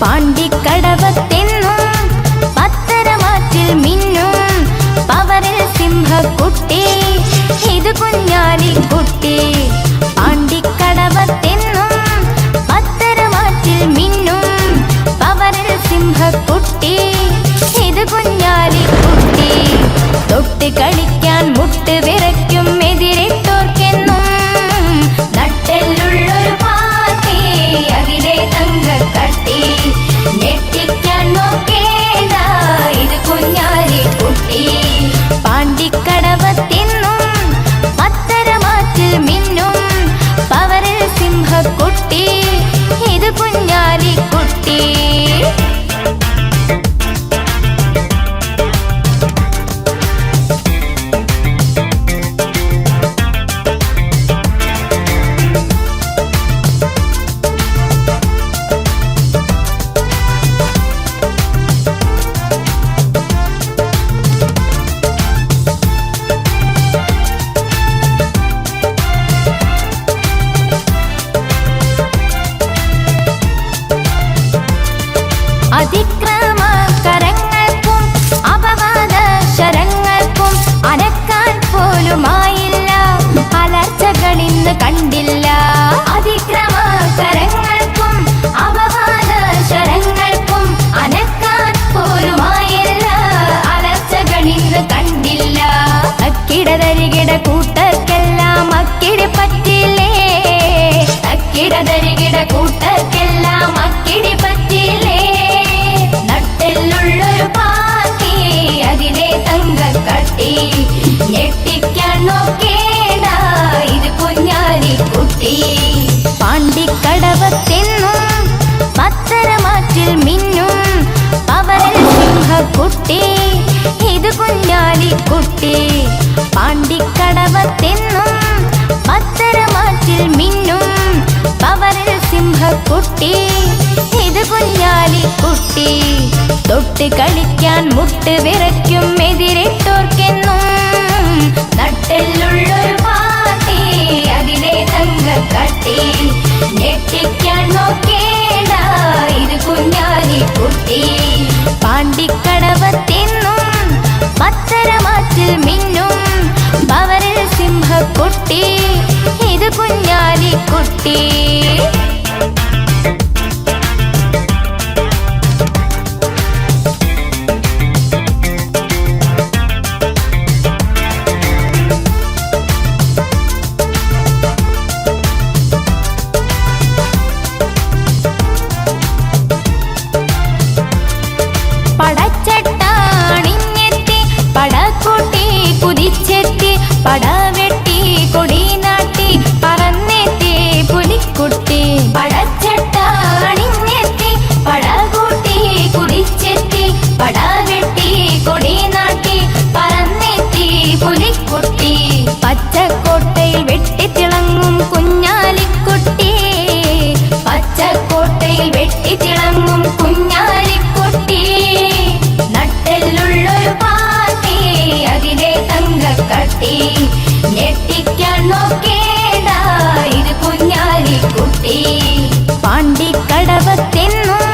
പാണ്ടിക്കടവത്തെന്നും പത്തരമാറ്റിൽ മിന്നും പവറിൽ സിംഹക്കുട്ടി ഇത് കുഞ്ഞാലിക്കുട്ടി. പാണ്ടിക്കടവത്തെന്നും പത്തരമാറ്റിൽ മിന്നും പവറിൽ സിംഹക്കുട്ടി ഇത് കുഞ്ഞാലിക്കുട്ടി. തൊട്ട് കളിക്കാൻ മുട്ട് വിറയ്ക്കും എതിരിട്ടോർക്കെന്നും നട്ടെല്ലുള്ളൊരു പാത്തി അതിലെ തങ്കക്കട്ടി. ഞെട്ടിക്കാൻ നോക്കേണ്ട ഇത് കുഞ്ഞാലിക്കുട്ടി. പാണ്ടിക്കടവത്തെന്നും പത്തരമാറ്റിൽ മിന്നും പവറിൽ സിംഹക്കുട്ടി ഇത് കുഞ്ഞാലിക്കുട്ടി. അതിക്രമകരങ്ങൾക്കും അപവാദ ശരങ്ങൾക്കും അനക്കാൻ പോലുമായില്ല, അലർച്ചകളിന്ന് കണ്ടില്ല. അതിക്രമകരങ്ങൾക്കും അപവാദ ശരങ്ങൾക്കും അനക്കാൻ പോലുമായില്ല, അലർച്ചകളിന്ന് കണ്ടില്ല. അക്കിടതരികിട കൂട്ടർക്കെല്ലാം അക്കിടി പറ്റില്ലേ, അക്കിടതരികിട കൂട്ടർക്കെല്ലാം അക്കിടി പറ്റില്ലേ. നട്ടെല്ലുള്ളൊരു പാത്തി അതിലെ തങ്കക്കട്ടി. ഞെട്ടിക്കാൻ നോക്കേണ്ട ഇത് കുഞ്ഞാലിക്കുട്ടി. പാണ്ടിക്കടവത്തെന്നും പത്തരമാറ്റിൽ മിന്നും പവറിൽ സിംഹക്കുട്ടി ഇത് കുഞ്ഞാലിക്കുട്ടി. പാണ്ടിക്കടവത്തെന്നും പത്തരമാറ്റിൽ മിന്നും പവറിൽ സിംഹക്കുട്ടി ഇത് കുഞ്ഞാലിക്കുട്ടി. തൊട്ട് കളിക്കാൻ മുട്ട് വിറയ്ക്കും എതിരിട്ടോർക്കെന്നും നട്ടെല്ലുള്ളൊരു പാത്തി അതിലെ തങ്കക്കട്ടി. ഞെട്ടിക്കാൻ നോക്കേണ്ട ഇത് കുഞ്ഞാലിക്കുട്ടി. പാണ്ടിക്കടവത്തെന്നും പത്തരമാറ്റിൽ മിന്നും പവറിൽ സിംഹക്കുട്ടി ഇത് കുഞ്ഞാലിക്കുട്ടി. പടച്ചട്ടാണിഞ്ഞെത്തി പടക്കൂട്ടി കുതിച്ചെത്തി പടവെട്ടി കൊടി നാട്ടി പറന്നെത്തി പുലിക്കുട്ടി. പടച്ചട്ടാണിഞ്ഞെത്തി പടകൂട്ടി കുതിച്ചെത്തി പടവെട്ടി കൊടി നാട്ടി പറന്നെത്തി പുലിക്കുട്ടി. പച്ചക്കോട്ടയിൽ വെട്ടിത്തിളങ്ങും കുഞ്ഞാലിക്കുട്ടി, പച്ചക്കോട്ടയിൽ വെട്ടിത്തിളങ്ങും കുഞ്ഞാലിക്കുട്ടി. നട്ടെല്ലുള്ളൊരു പാത്തി അതിലെ തങ്കക്കട്ടി. ഞെട്ടിക്കാൻ നോക്കേണ്ട ഇത് കുഞ്ഞാലിക്കുട്ടി. പാണ്ടിക്കടവത്തെന്നും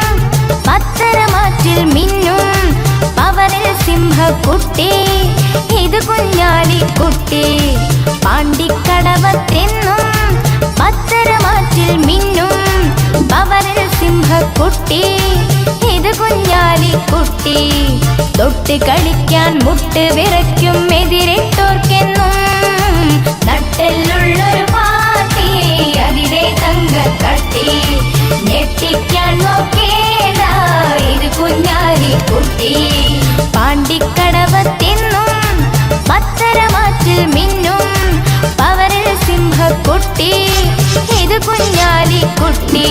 പത്തരമാറ്റിൽ മിന്നും പവറിൽ സിംഹക്കുട്ടി ഇത് കുഞ്ഞാലിക്കുട്ടി. പാണ്ടിക്കടവത്തെന്നും പത്തരമാറ്റിൽ മിന്നും പവറിൽ സിംഹക്കുട്ടി ഇത് കുഞ്ഞാലിക്കുട്ടി. തൊട്ട് കളിക്കാൻ മുട്ട് വിറയ്ക്കും എതിരിട്ടോർക്കെന്നും നട്ടെല്ലുള്ളൊരു പാത്തി അതിലെ തങ്കക്കട്ടി. ഞെട്ടിക്കാൻ നോക്കേണ്ട ഇത് കുഞ്ഞാലിക്കുട്ടി. പാണ്ടിക്കടവത്തെന്നും പത്തരമാറ്റിൽ മിന്നും പവറിൽ സിംഹക്കുട്ടി ഇത് കുഞ്ഞാലിക്കുട്ടി.